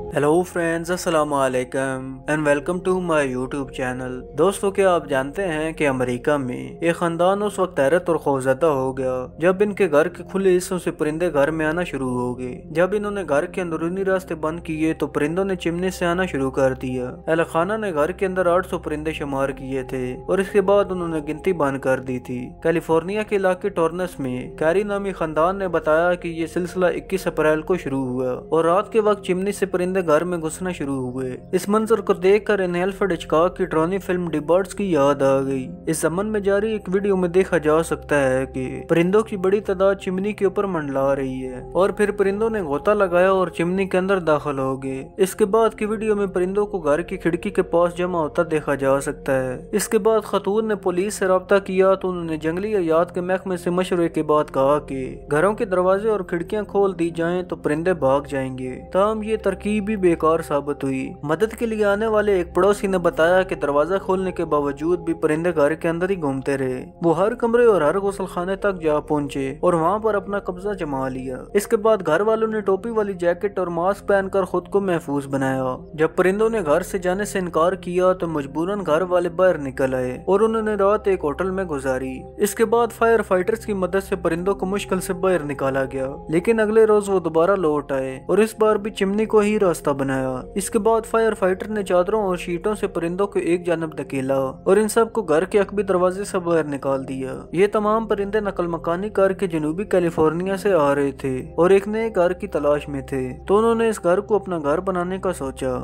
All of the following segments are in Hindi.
हेलो फ्रेंड्स, अस्सलाम वालेकुम and welcome to my YouTube channel. दोस्तों, क्या आप जानते हैं कि अमेरिका में एक खानदान उस वक्त हैरत और खौफजदा हो गया जब इनके घर के खुले हिस्सों से परिंदे घर में आना शुरू हो गए। जब इन्होंने घर के अंदरूनी रास्ते बंद किए तो परिंदों ने चिमनी से आना शुरू कर दिया। अहल खाना ने घर के अंदर 800 परिंदे शुमार किए थे और इसके बाद उन्होंने गिनती बंद कर दी थी। कैलिफोर्निया के इलाके टॉर्नस में कैरी नामी खानदान ने बताया कि ये सिलसिला 21 अप्रैल को शुरू हुआ और रात के वक्त चिमनी से परिंदे घर में घुसना शुरू हुए। इस मंजर को देखकर इन्हें अल्फ्रेड हिचकॉक की ड्रानी फिल्म दी बर्ड्स की याद आ गई। इस जमन में जारी एक वीडियो में देखा जा सकता है कि परिंदों की बड़ी तादाद चिमनी के ऊपर मंडला रही है और फिर परिंदों ने गोता लगाया और चिमनी के अंदर दाखिल हो गए। इसके बाद की वीडियो में परिंदों को घर की खिड़की के पास जमा होता देखा जा सकता है। इसके बाद खतून ने पुलिस से रब्ता किया तो उन्होंने जंगली हयात के महकमे से मशवरे के बाद कहा कि घरों के दरवाजे और खिड़कियां खोल दी जाएं तो परिंदे भाग जाएंगे। ताहम ये तरकीब भी बेकार साबित हुई। मदद के लिए आने वाले एक पड़ोसी ने बताया कि दरवाजा खोलने के बावजूद भी परिंदे घर के अंदर ही घूमते रहे। वो हर कमरे और हर गुसल खाने तक जा पहुंचे और वहां पर अपना कब्जा जमा लिया। इसके बाद घर वालों ने टोपी वाली जैकेट और मास्क पहनकर खुद को महफूज बनाया। जब परिंदों ने घर से जाने से इनकार किया तो मजबूरन घर वाले बाहर निकल आए और उन्होंने रात एक होटल में गुजारी। इसके बाद फायर फाइटर्स की मदद से परिंदों को मुश्किल से बाहर निकाला गया, लेकिन अगले रोज वो दोबारा लौट आए और इस बार भी चिमनी को ही रास्ता बनाया। इसके बाद फायर फाइटर ने चादरों और शीटों से परिंदों को एक जानब धकेला और इन सब को घर के अकबी दरवाजे से बाहर निकाल दिया। ये तमाम परिंदे नकल मकानी करके जनूबी कैलिफोर्निया से आ रहे थे और एक नए घर की तलाश में थे, तो उन्होंने इस घर को अपना घर बनाने का सोचा।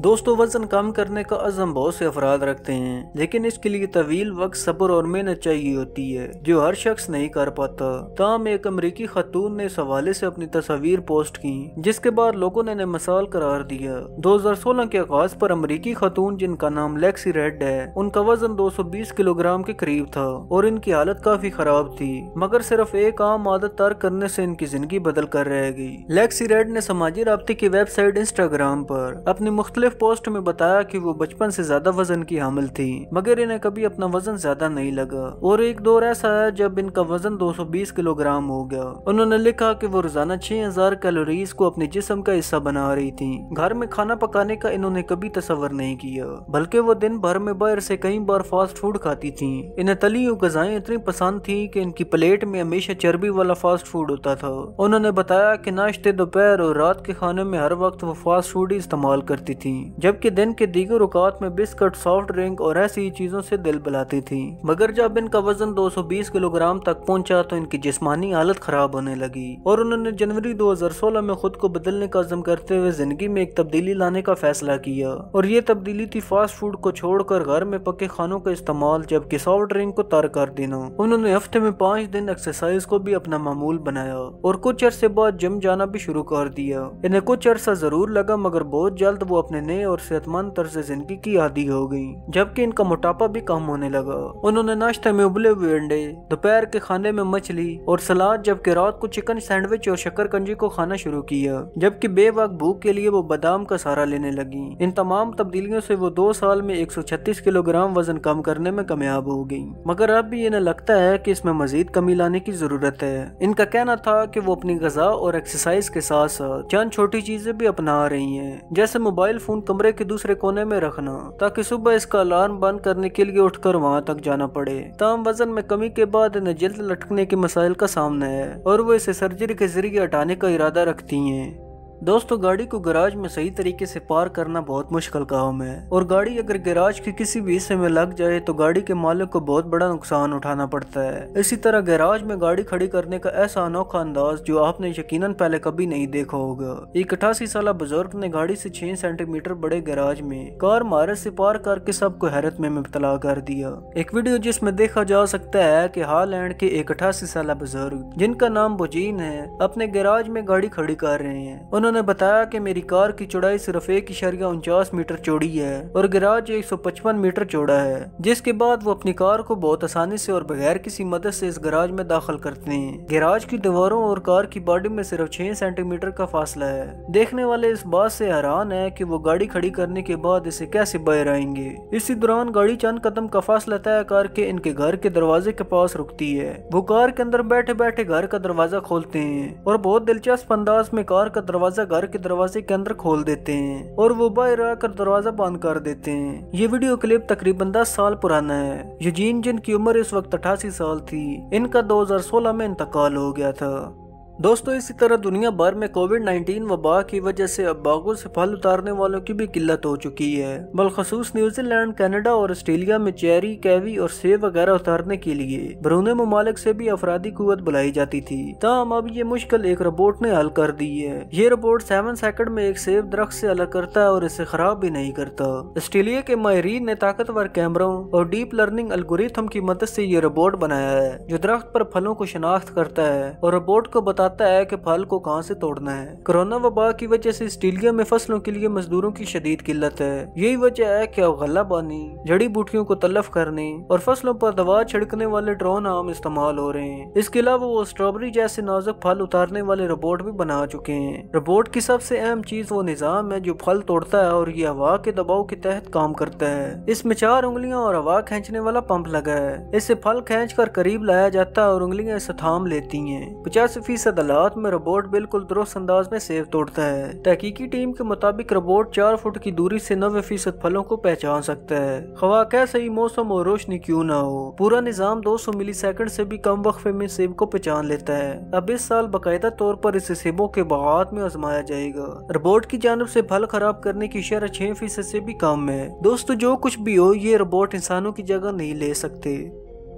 दोस्तों, वजन कम करने का अज़म बहुत से अफराद रखते हैं, लेकिन इसके लिए तवील वक्त, सब्र और मेहनत चाहिए होती है जो हर शख्स नहीं कर पाता। ताहम एक अमरीकी खातून ने इस हवाले से अपनी तस्वीर पोस्ट की, जिसके बाद लोगों ने मिसाल करार दिया। 2016 के आगाज पर अमरीकी खातून जिनका नाम लेक्सी रेड है, उनका वजन 220 किलोग्राम के करीब था और इनकी हालत काफी खराब थी, मगर सिर्फ एक आम आदत तर्क करने से इनकी जिंदगी बदल कर रह गई। लेक्सी रेड ने समाजी राब्ते की वेबसाइट इंस्टाग्राम पर अपनी मुख्तलिफ पोस्ट में बताया कि वो बचपन से ज्यादा वजन की हामिल थी, मगर इन्हें कभी अपना वजन ज्यादा नहीं लगा और एक दौर ऐसा है जब इनका वजन 220 किलोग्राम हो गया। उन्होंने लिखा कि वो रोजाना 6000 कैलोरीज को अपने जिस्म का हिस्सा बना रही थी। घर में खाना पकाने का इन्होंने कभी तस्वर नहीं किया, बल्कि वो दिन भर में बाहर से कई बार फास्ट फूड खाती थी। इन्हें तली हुई गजाएं इतनी पसंद थी कि इनकी प्लेट में हमेशा चर्बी वाला फास्ट फूड होता था। उन्होंने बताया कि नाश्ते, दोपहर और रात के खाने में हर वक्त वो फास्ट फूड ही इस्तेमाल करती थी, जबकि दिन के दीगर औकात में बिस्कुट, सॉफ्ट ड्रिंक और ऐसी चीजों से दिल बहलाती थी। मगर जब इनका वजन 220 किलोग्राम तक पहुंचा तो इनकी जिस्मानी हालत खराब होने लगी और उन्होंने जनवरी 2016 में खुद को बदलने का अज़्म करते हुए जिंदगी में एक तब्दीली लाने का फैसला किया। और ये तब्दीली थी फास्ट फूड को छोड़कर घर में पके खानों का इस्तेमाल, जबकि सॉफ्ट ड्रिंक को तर्क कर देना। उन्होंने हफ्ते में 5 दिन एक्सरसाइज को भी अपना मामूल बनाया और कुछ अरसे बाद जिम जाना भी शुरू कर दिया। इन्हें कुछ अरसा जरूर लगा, मगर बहुत जल्द वो अपने नए और सेहतमंद तर्ज जिंदगी की आदी हो गई, जबकि इनका मोटापा भी कम होने लगा। उन्होंने नाश्ते में उबले हुए अंडे, दोपहर के खाने में मछली और सलाद, जबकि रात को चिकन सैंडविच और शकरकंजी को खाना शुरू किया, जबकि बेवक्त भूख के लिए वो बादाम का सहारा लेने लगी। इन तमाम तब्दीलियों से वो 2 साल में 136 किलोग्राम वजन कम करने में कामयाब हो गई, मगर अब भी इन्हें लगता है कि इसमें मजीद कमी लाने की जरूरत है। इनका कहना था कि वो अपनी गजा और एक्सरसाइज के साथ साथ चंद छोटी चीजें भी अपना रही हैं, जैसे मोबाइल फोन कमरे के दूसरे कोने में रखना ताकि सुबह इसका अलार्म बंद करने के लिए उठकर वहां तक जाना पड़े। ताहम वजन में कमी के बाद इन्हें जल्द लटकने के मसाइल का सामना है और वो इसे सर्जरी के जरिए हटाने का इरादा रखती हैं। दोस्तों, गाड़ी को गैराज में सही तरीके से पार्क करना बहुत मुश्किल काम है और गाड़ी अगर गैराज के किसी भी हिस्से में लग जाए तो गाड़ी के मालिक को बहुत बड़ा नुकसान उठाना पड़ता है। इसी तरह गैराज में गाड़ी खड़ी करने का ऐसा अनोखा अंदाज जो आपने यकीनन पहले कभी नहीं देखा होगा। एक 88 साल बुजुर्ग ने गाड़ी से 6 सेंटीमीटर बड़े गैराज में कार महारत से पार करके सबको हैरत में मुब्तला कर दिया। एक वीडियो जिसमें देखा जा सकता है कि हॉलैंड के एक 88 साल बुजुर्ग जिनका नाम बोजीन है अपने गैराज में गाड़ी खड़ी कर रहे हैं। उन्होंने बताया कि मेरी कार की चौड़ाई सिर्फ 1.49 मीटर चौड़ी है और गैराज 155 मीटर चौड़ा है, जिसके बाद वो अपनी कार को बहुत आसानी से और बगैर किसी मदद से इस गैराज में दाखिल करते हैं। गैराज की दीवारों और कार की बॉडी में सिर्फ 6 सेंटीमीटर का फासला है। देखने वाले इस बात से हैरान है कि वो गाड़ी खड़ी करने के बाद इसे कैसे बाहर आएंगे। इसी दौरान गाड़ी चंद कदम का फासला तय करके इनके घर के दरवाजे के पास रुकती है। वो कार के अंदर बैठे बैठे घर का दरवाजा खोलते हैं और बहुत दिलचस्प अंदाज में कार का दरवाजा दरवाजा घर के दरवाजे के अंदर खोल देते हैं और वो बाहर आकर दरवाजा बंद कर देते हैं। ये वीडियो क्लिप तकरीबन 10 साल पुराना है। यूजीन, जिनकी उम्र इस वक्त 88 साल थी, इनका 2016 में इंतकाल हो गया था। दोस्तों, इसी तरह दुनिया भर में कोविड-19 वबा की वजह से अब बागों से फल उतारने वालों की भी किल्लत हो चुकी है। बलखसूस न्यूजीलैंड, कनाडा और ऑस्ट्रेलिया में चेरी, कैवी और सेब वगैरह उतारने के लिए बैरूनी ममालिक से भी अफरादी कुव्वत बुलाई जाती थी। तमाम अब ये मुश्किल एक रोबोट ने हल कर दी है। ये रोबोट 7 सेकंड में एक सेब दरख्त से अलग करता है और इसे खराब भी नहीं करता। ऑस्ट्रेलिया के माहिरीन ने ताकतवर कैमरों और डीप लर्निंग एल्गोरिथम की मदद से ये रोबोट बनाया है जो दरख्त पर फलों को शिनाख्त करता है और रोबोट को बताता है कि फल को कहां से तोड़ना है। कोरोना वबा की वजह से ऑस्ट्रेलिया में फसलों के लिए मजदूरों की शदीद किल्लत है। यही वजह है कि अब गल्ला बानी, जड़ी बूटियों को तलफ करने और फसलों पर दवा छिड़कने वाले ड्रोन आम इस्तेमाल हो रहे हैं। इसके अलावा वो स्ट्रॉबेरी जैसे नाजुक फल उतारने वाले रोबोट भी बना चुके हैं। रोबोट की सबसे अहम चीज वो निजाम है जो फल तोड़ता है और ये हवा के दबाव के तहत काम करता है। इसमें 4 उंगलियां और हवा खींचने वाला पंप लगा है। इससे फल खींच कर करीब लाया जाता है और उंगलियां इसे थाम लेती हैं। 85% हालात में रोबोट बिल्कुल दुरुस्त अंदाज में सेब तोड़ता है। तहकीकी टीम के मुताबिक रोबोट 4 फुट की दूरी से 90% फलों को पहचान सकता है, खवा कैसा ही मौसम और रोशनी क्यों ना हो। पूरा निजाम 200 मिलीसेकंड से भी कम वक्फे में सेब को पहचान लेता है। अब इस साल बाकायदा तौर पर इसे सेबों के बागात में आजमाया जाएगा। रोबोट की जानिब से फल खराब करने की शरह 6% से भी कम है। दोस्तों, जो कुछ भी हो, ये रोबोट इंसानों की जगह नहीं ले सकते।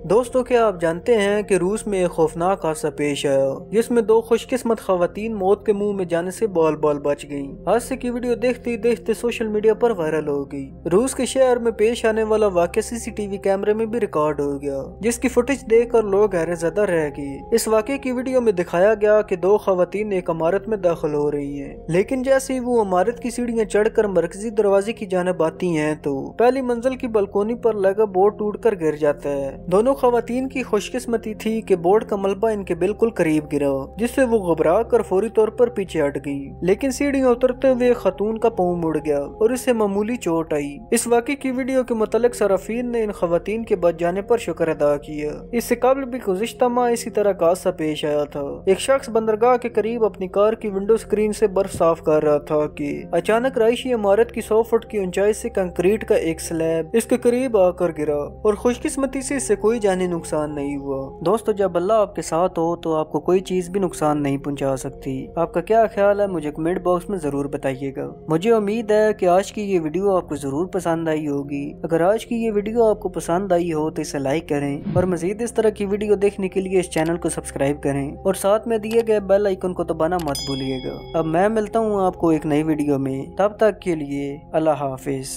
दोस्तों, क्या आप जानते हैं कि रूस में एक खौफनाक हादसा पेश आया जिसमें 2 खुशकिस्मत खवातीन मौत के मुंह में जाने से बाल बाल बच गईं। हादसे की वीडियो देखते देखते सोशल मीडिया पर वायरल हो गई। रूस के शहर में पेश आने वाला वाक़या सीसीटीवी कैमरे में भी रिकॉर्ड हो गया, जिसकी फुटेज देखकर लोग हैरतज़दा रह गए। इस वाक़े की वीडियो में दिखाया गया कि 2 खवातीन एक इमारत में दाखिल हो रही है, लेकिन जैसे ही वो इमारत की सीढ़ियां चढ़कर मरकजी दरवाजे की जानिब आती हैं तो पहली मंजिल की बालकोनी पर लगा बोर्ड टूटकर गिर जाता है। दोनों खवातीन की खुशकिस्मती थी कि बोर्ड का मलबा इनके बिल्कुल करीब गिरा, जिससे वो घबरा कर फौरी तौर पर पीछे हट गई। लेकिन सीढ़ियां उतरते हुए खातून का पांव मुड़ गया और इसे मामूली चोट आई। इस वाक़े की वीडियो के मुतालिक सराफीन ने इन खवातीन के बच जाने पर शुक्र अदा किया। इससे कबल भी गुज़िश्ता माह इसी तरह का हादसा पेश आया था। एक शख्स बंदरगाह के करीब अपनी कार की विंडो स्क्रीन से बर्फ साफ कर रहा था कि अचानक रहायशी इमारत की 100 फुट की ऊंचाई से कंक्रीट का एक स्लैब इसके करीब आकर गिरा और खुशकिस्मती से इससे कोई जानी नुकसान नहीं हुआ। दोस्तों, जब अल्लाह आपके साथ हो तो आपको कोई चीज भी नुकसान नहीं पहुंचा सकती। आपका क्या ख्याल है, मुझे कमेंट बॉक्स में जरूर बताइएगा। मुझे उम्मीद है कि आज की ये वीडियो आपको जरूर पसंद आई होगी। अगर आज की ये वीडियो आपको पसंद आई हो तो इसे लाइक करें और मजीद इस तरह की वीडियो देखने के लिए इस चैनल को सब्सक्राइब करें और साथ में दिए गए बेल आइकन को दबाना मत भूलिएगा। अब मैं मिलता हूँ आपको एक नई वीडियो में, तब तक के लिए अल्लाह हाफिज।